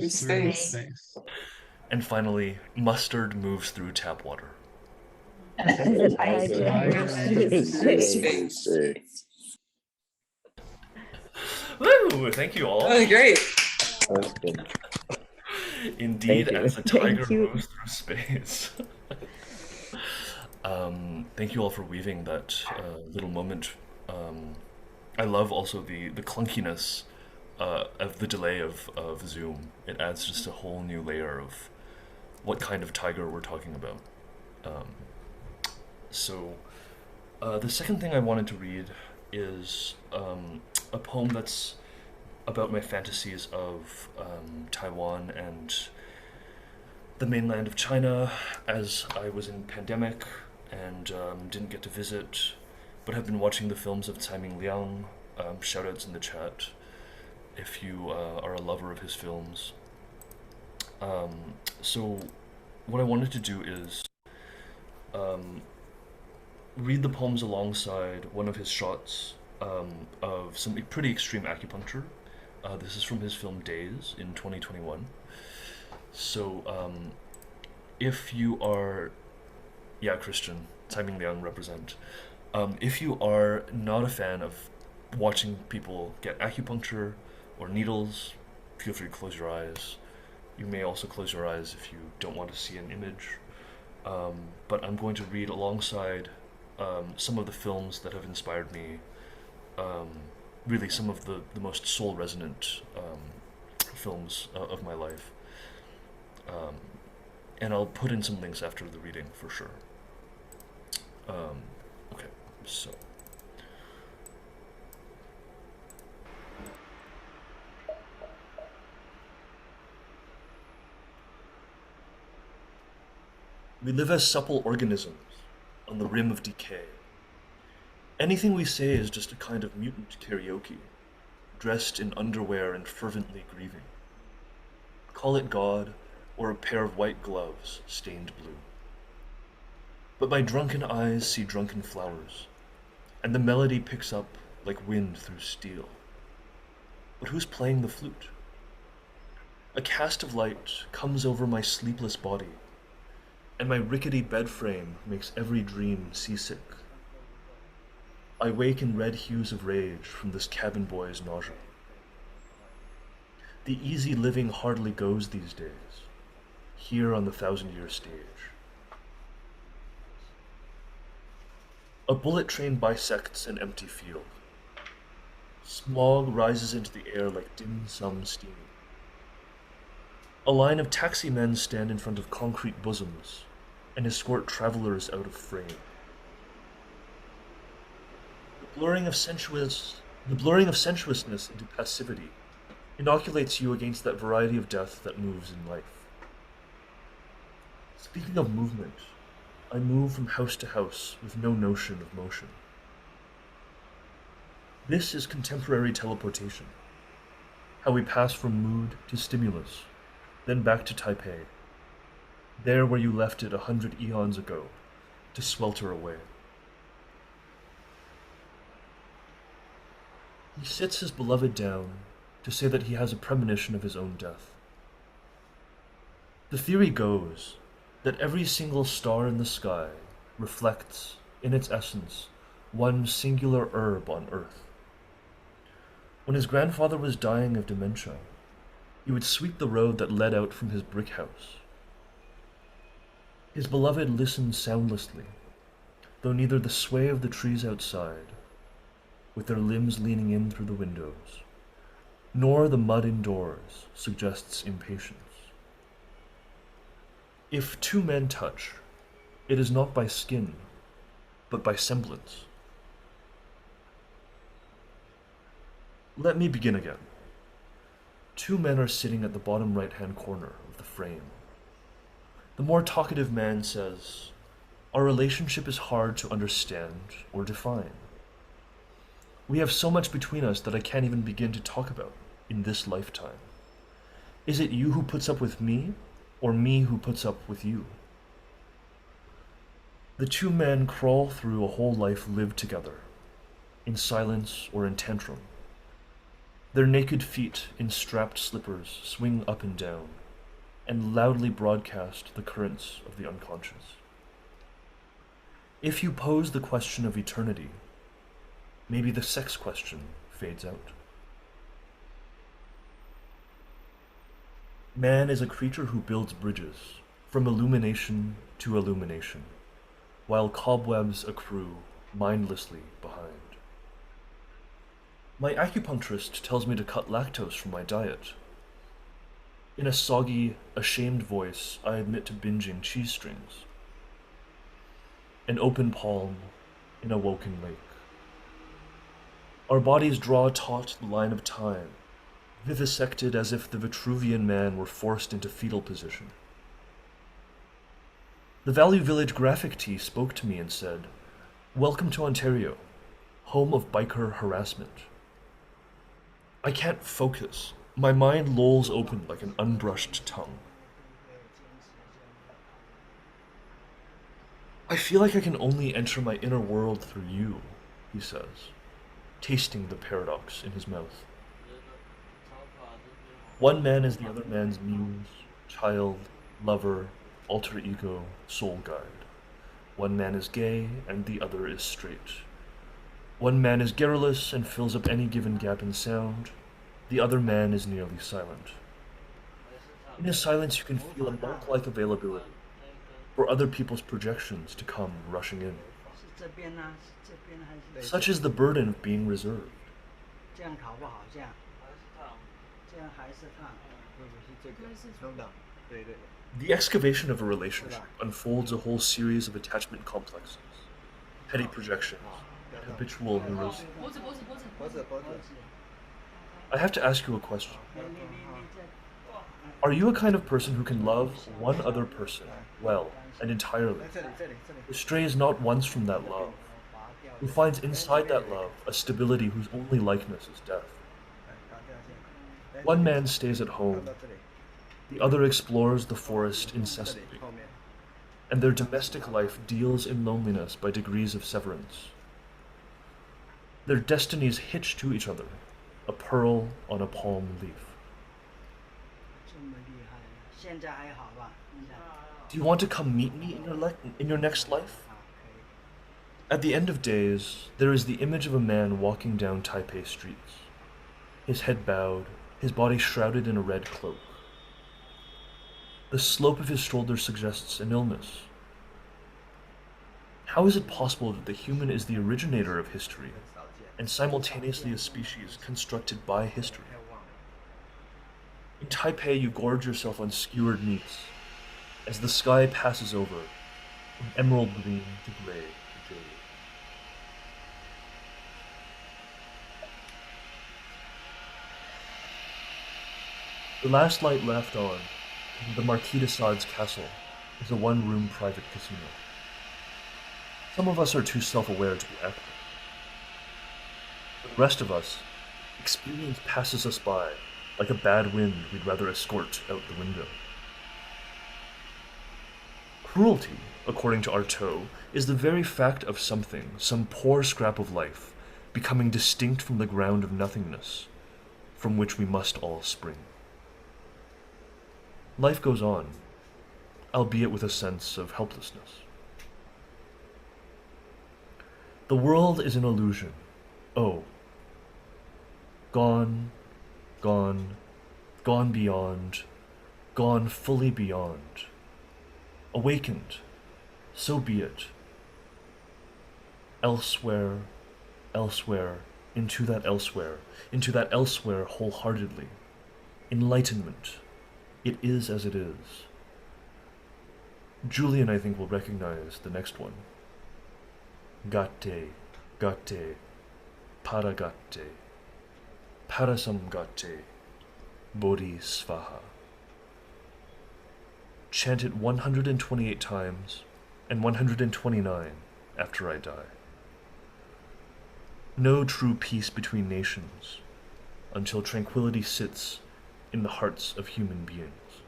through space. And finally, mustard moves through tap water. As a tiger through space. Woo! Thank you all. Oh, great. Indeed, Thank you. as a tiger Thank you. moves through space. Thank you all for weaving that little moment. I love also the clunkiness of the delay of Zoom. It adds just a whole new layer of what kind of tiger we're talking about. So the second thing I wanted to read is a poem that's about my fantasies of Taiwan and the mainland of China as I was in pandemic and didn't get to visit, but have been watching the films of Tsai Ming-liang. Shoutouts in the chat if you are a lover of his films. So what I wanted to do is read the poems alongside one of his shots of some pretty extreme acupuncture. This is from his film Days in 2021. So if you are, yeah, Christian, Tsai Ming-liang represent. If you are not a fan of watching people get acupuncture or needles, feel free to close your eyes. You may also close your eyes if you don't want to see an image. But I'm going to read alongside some of the films that have inspired me, really some of the most soul-resonant films of my life. And I'll put in some links after the reading for sure. Okay, so. We live as supple organisms on the rim of decay. Anything we say is just a kind of mutant karaoke, dressed in underwear and fervently grieving. Call it God or a pair of white gloves stained blue. But my drunken eyes see drunken flowers, and the melody picks up like wind through steel. But who's playing the flute? A cast of light comes over my sleepless body, and my rickety bed frame makes every dream seasick. I wake in red hues of rage from this cabin boy's nausea. The easy living hardly goes these days, here on the 1,000-year stage. A bullet train bisects an empty field. Smog rises into the air like dim sum steam. A line of taxi men stand in front of concrete bosoms and escort travelers out of frame. The blurring of sensuousness into passivity inoculates you against that variety of death that moves in life. Speaking of movement, I move from house to house with no notion of motion. This is contemporary teleportation, how we pass from mood to stimulus, then back to Taipei, there where you left it 100 eons ago, to swelter away. He sits his beloved down to say that he has a premonition of his own death. The theory goes that every single star in the sky reflects, in its essence, one singular herb on Earth. When his grandfather was dying of dementia, he would sweep the road that led out from his brick house. His beloved listened soundlessly, though neither the sway of the trees outside, with their limbs leaning in through the windows, nor the mud indoors suggests impatience. If two men touch, it is not by skin, but by semblance. Let me begin again. Two men are sitting at the bottom right-hand corner of the frame. The more talkative man says, "Our relationship is hard to understand or define. We have so much between us that I can't even begin to talk about in this lifetime. Is it you who puts up with me, or me who puts up with you?" The two men crawl through a whole life lived together, in silence or in tantrum. Their naked feet in strapped slippers swing up and down, and loudly broadcast the currents of the unconscious. If you pose the question of eternity, maybe the sex question fades out. Man is a creature who builds bridges from illumination to illumination, while cobwebs accrue mindlessly behind. My acupuncturist tells me to cut lactose from my diet. In a soggy, ashamed voice, I admit to binging cheese strings. An open palm in a woken lake. Our bodies draw taut the line of time, vivisected as if the Vitruvian man were forced into fetal position. The Value Village graphic tee spoke to me and said, "Welcome to Ontario, home of biker harassment." I can't focus. My mind lolls open like an unbrushed tongue. I feel like I can only enter my inner world through you, he says, tasting the paradox in his mouth. One man is the other man's muse, child, lover, alter ego, soul guide. One man is gay and the other is straight. One man is garrulous and fills up any given gap in sound. The other man is nearly silent. In his silence you can feel a monk-like availability for other people's projections to come rushing in. Such is the burden of being reserved. The excavation of a relationship unfolds a whole series of attachment complexes, petty projections, and habitual neuroses. I have to ask you a question. Are you a kind of person who can love one other person well and entirely, who strays not once from that love, who finds inside that love a stability whose only likeness is death? One man stays at home, the other explores the forest incessantly, and their domestic life deals in loneliness by degrees of severance. Their destinies hitch to each other, a pearl on a palm leaf. Do you want to come meet me in your next life? At the end of days, there is the image of a man walking down Taipei streets, his head bowed, his body shrouded in a red cloak. The slope of his shoulders suggests an illness. How is it possible that the human is the originator of history and simultaneously a species constructed by history? In Taipei, you gorge yourself on skewered meats as the sky passes over from emerald green to gray to jade. The last light left on in the Marquis de Sade's castle is a one-room private casino. Some of us are too self-aware to be active. For the rest of us, experience passes us by like a bad wind we'd rather escort out the window. Cruelty, according to Artaud, is the very fact of something, some poor scrap of life, becoming distinct from the ground of nothingness, from which we must all spring. Life goes on, albeit with a sense of helplessness. The world is an illusion. Oh, gone, gone, gone beyond, gone fully beyond. Awakened, so be it. Elsewhere, elsewhere, into that elsewhere wholeheartedly. Enlightenment. It is as it is. Julian, I think, will recognize the next one. Gatte, gatte, paragatte, parasamgatte, bodhisvaha. Chant it 128 times and 129 after I die. No true peace between nations until tranquility sits in the hearts of human beings.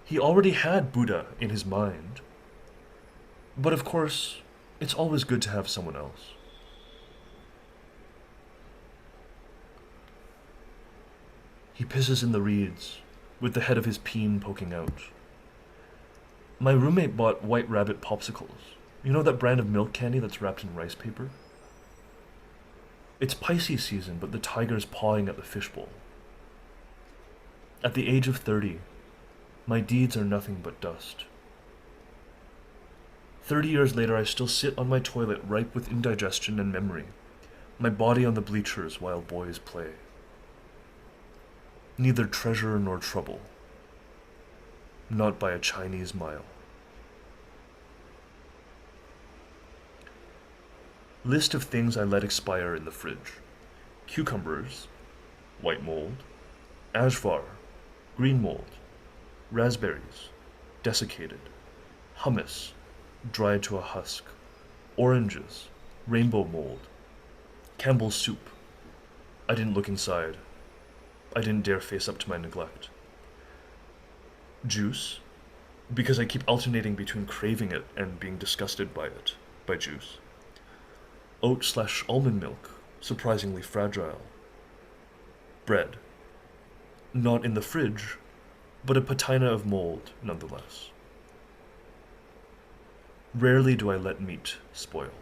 He already had Buddha in his mind, but of course, it's always good to have someone else. He pisses in the reeds, with the head of his peen poking out. My roommate bought White Rabbit popsicles. You know that brand of milk candy that's wrapped in rice paper? It's Pisces season, but the tiger's pawing at the fishbowl. At the age of 30, my deeds are nothing but dust. 30 years later, I still sit on my toilet ripe with indigestion and memory, my body on the bleachers while boys play. Neither treasure nor trouble, not by a Chinese mile. List of things I let expire in the fridge. Cucumbers, white mold, ashvar, green mold, raspberries, desiccated, hummus, dried to a husk, oranges, rainbow mold, Campbell's soup. I didn't look inside. I didn't dare face up to my neglect. Juice, because I keep alternating between craving it and being disgusted by it, by juice. Oat/almond milk, surprisingly fragile. Bread, not in the fridge, but a patina of mold nonetheless. Rarely do I let meat spoil.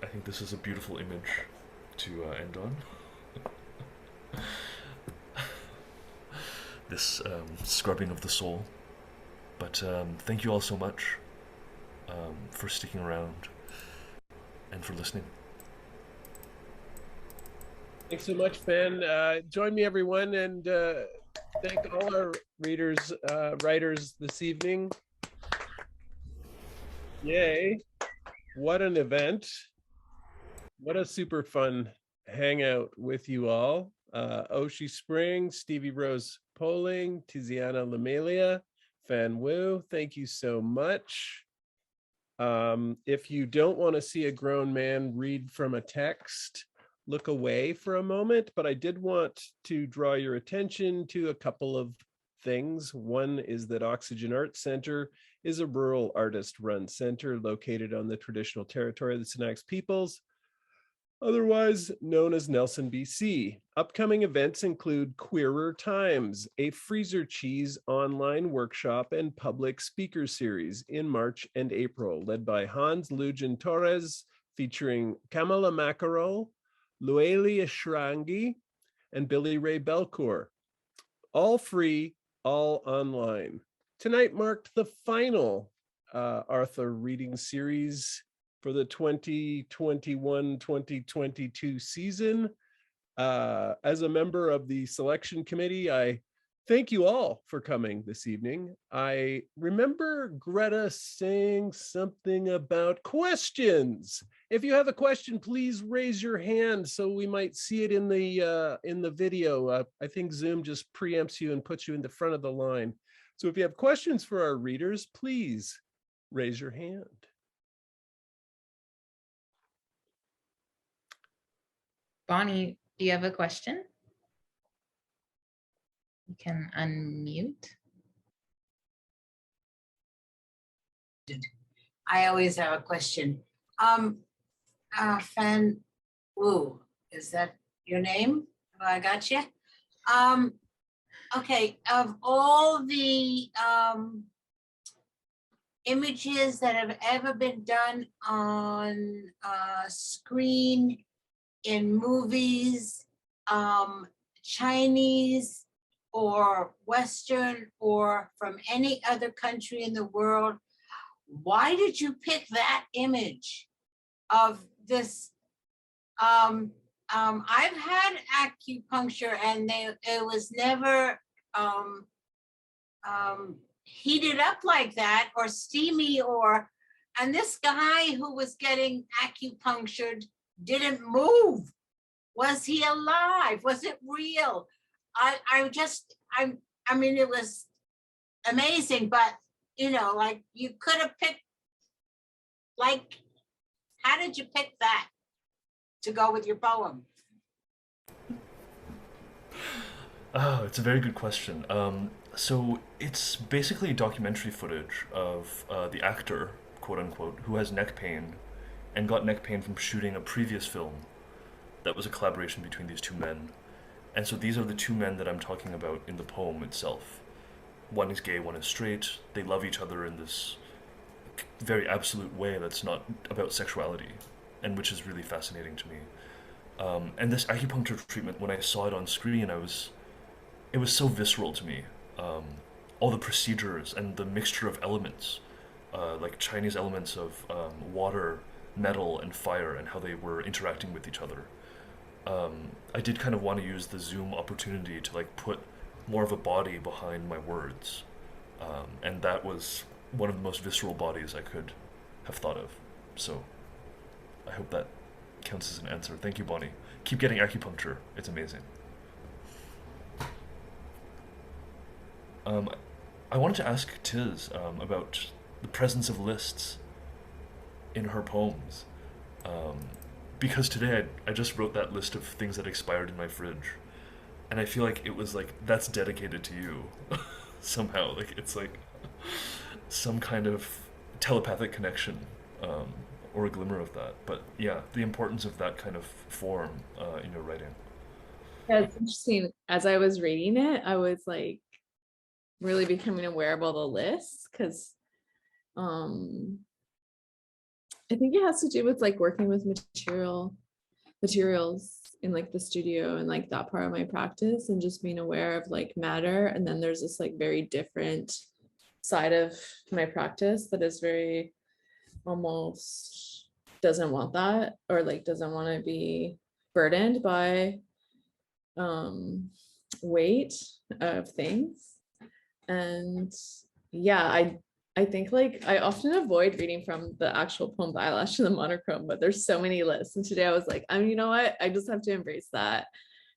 I think this is a beautiful image to end on. This scrubbing of the soul. But thank you all so much for sticking around and for listening. Thanks so much, Ben. Join me, everyone, and thank all our readers, writers this evening. Yay. What an event. What a super fun hangout with you all. Oshi Spring, Stevie Rose Poling, Tiziana La Melia, Fan Wu, thank you so much. If you don't want to see a grown man read from a text, look away for a moment, but I did want to draw your attention to a couple of things. One is that Oxygen Arts Center is a rural artist-run center located on the traditional territory of the Sinixt peoples, otherwise known as Nelson, BC. Upcoming events include Queerer Times, a freezer cheese online workshop and public speaker series in March and April, led by Hans Lujan Torres, featuring Kamala Makarol, Lueli Ashrangi, and Billy Ray Belcourt. All free, all online. Tonight marked the final Arthur reading series for the 2021-2022 season. As a member of the selection committee, I thank you all for coming this evening. I remember Greta saying something about questions. If you have a question, please raise your hand so we might see it in the video. I think Zoom just preempts you and puts you in the front of the line. So if you have questions for our readers, please raise your hand. Bonnie, do you have a question? You can unmute. I always have a question. Fan Wu, is that your name? Have I got you? Okay, of all the images that have ever been done on screen, in movies, Chinese or Western or from any other country in the world, why did you pick that image of this? I've had acupuncture and it was never heated up like that or steamy and this guy who was getting acupunctured didn't move. Was he alive? Was it real? I mean, it was amazing, but you know, like you could have picked, like, how did you pick that to go with your poem? Oh, it's a very good question. So it's basically documentary footage of the actor, quote unquote, who has neck pain and got neck pain from shooting a previous film that was a collaboration between these two men. And so these are the two men that I'm talking about in the poem itself. One is gay, one is straight. They love each other in this very absolute way that's not about sexuality, and which is really fascinating to me. And this acupuncture treatment, when I saw it on screen, it was so visceral to me. All the procedures and the mixture of elements, like Chinese elements of water, metal, and fire, and how they were interacting with each other. I did kind of want to use the Zoom opportunity to like put more of a body behind my words, and that was one of the most visceral bodies I could have thought of. So I hope that counts as an answer. Thank you, Bonnie. Keep getting acupuncture. It's amazing. I wanted to ask Tiz about the presence of lists in her poems. Because today I just wrote that list of things that expired in my fridge. And I feel like it was like, that's dedicated to you somehow. Like it's like some kind of telepathic connection, or a glimmer of that. But yeah, the importance of that kind of form in your writing. Yeah, it's interesting. As I was reading it, I was like really becoming aware of all the lists, because I think it has to do with like working with materials in like the studio and like that part of my practice, and just being aware of like matter. And then there's this like very different side of my practice that is very almost doesn't want that, or like doesn't want to be burdened by weight of things. And yeah, I think like I often avoid reading from the actual poem, the eyelash and the monochrome, but there's so many lists. And today I was like, you know what? I just have to embrace that.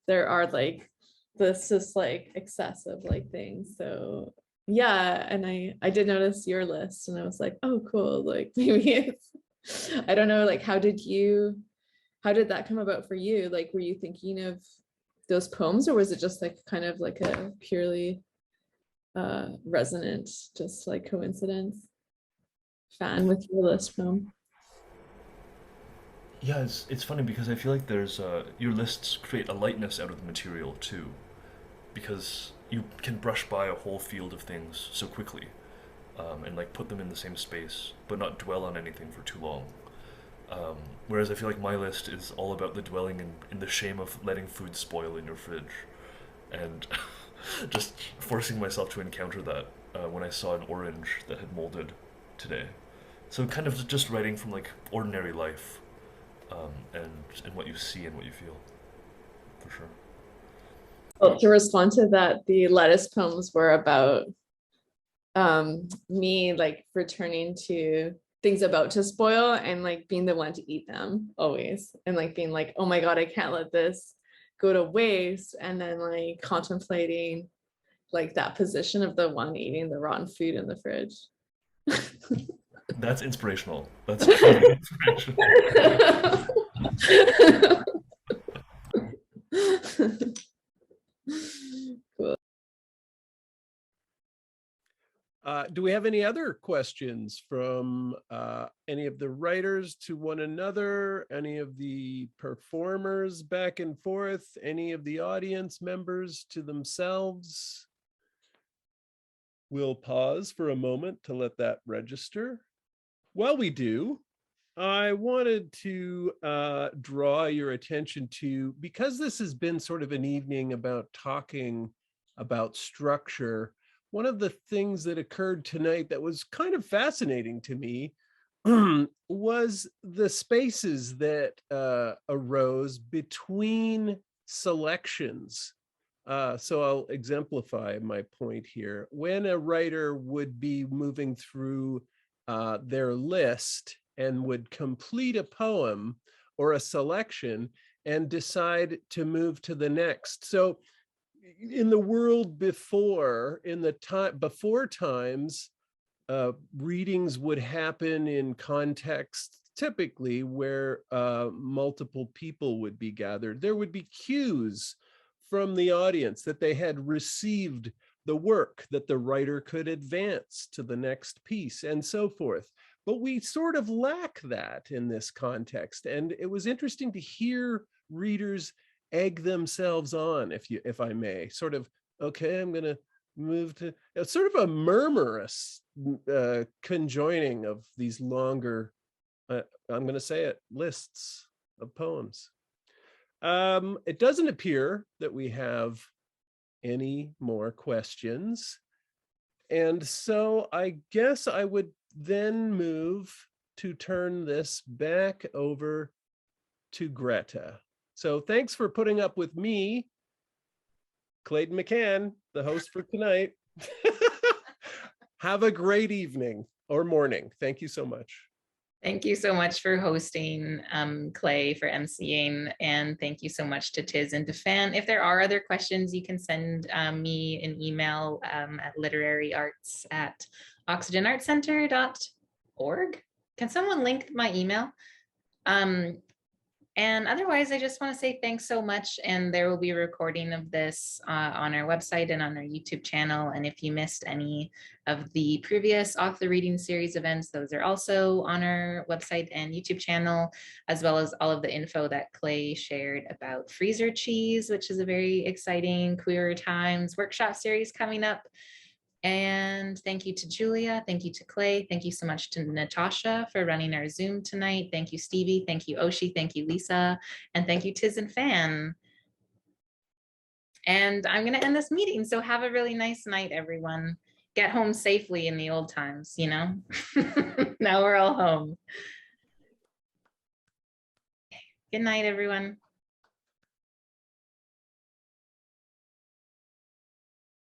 There are like this just like excessive like things. So yeah, and I did notice your list, and I was like, oh cool, like maybe it's, I don't know, like how did that come about for you? Like were you thinking of those poems, or was it just like kind of like a purely resonant, just like coincidence fan with your list poem? Yeah, it's funny because I feel like there's your lists create a lightness out of the material too, because you can brush by a whole field of things so quickly, and like put them in the same space, but not dwell on anything for too long. Whereas I feel like my list is all about the dwelling in the shame of letting food spoil in your fridge, and just forcing myself to encounter that when I saw an orange that had molded today. So kind of just writing from like ordinary life, and what you see and what you feel, for sure. Well, to respond to that, the lettuce poems were about me like returning to things about to spoil and like being the one to eat them always, and like being like, oh my god, I can't let this go to waste, and then like contemplating like that position of the one eating the rotten food in the fridge. That's inspirational. That's really inspirational. Cool. Do we have any other questions from any of the writers to one another, any of the performers back and forth, any of the audience members to themselves? We'll pause for a moment to let that register. While we do, I wanted to draw your attention to, because this has been sort of an evening about talking about structure, one of the things that occurred tonight that was kind of fascinating to me was the spaces that arose between selections. So I'll exemplify my point here. When a writer would be moving through their list and would complete a poem or a selection and decide to move to the next. So in the world before, in the time before times, readings would happen in context typically where multiple people would be gathered. There would be cues from the audience that they had received the work, that the writer could advance to the next piece, and so forth. but we sort of lack that in this context. And it was interesting to hear readers egg themselves on, if I may, sort of, okay, I'm going to move to sort of a murmurous conjoining of these longer, I'm going to say it, lists of poems. It doesn't appear that we have any more questions. And so I guess I would then move to turn this back over to Greta. So thanks for putting up with me, Clayton McCann, the host for tonight. Have a great evening or morning. Thank you so much. Thank you so much for hosting, Clay, for emceeing, and thank you so much to Tiz and to Fan. If there are other questions, you can send me an email at literaryarts@oxygenartcenter.org. Can someone link my email? And otherwise, I just want to say thanks so much. And there will be a recording of this on our website and on our YouTube channel. And if you missed any of the previous author reading series events, those are also on our website and YouTube channel, as well as all of the info that Clay shared about freezer cheese, which is a very exciting Queer Times workshop series coming up. And thank you to Julia, thank you to Clay, thank you so much to Natasha for running our Zoom tonight. Thank you, Stevie, thank you, Oshi, thank you, Lisa, and thank you, Tiz and Fan. And I'm gonna end this meeting, so have a really nice night, everyone. Get home safely in the old times, you know? Now we're all home. Good night, everyone.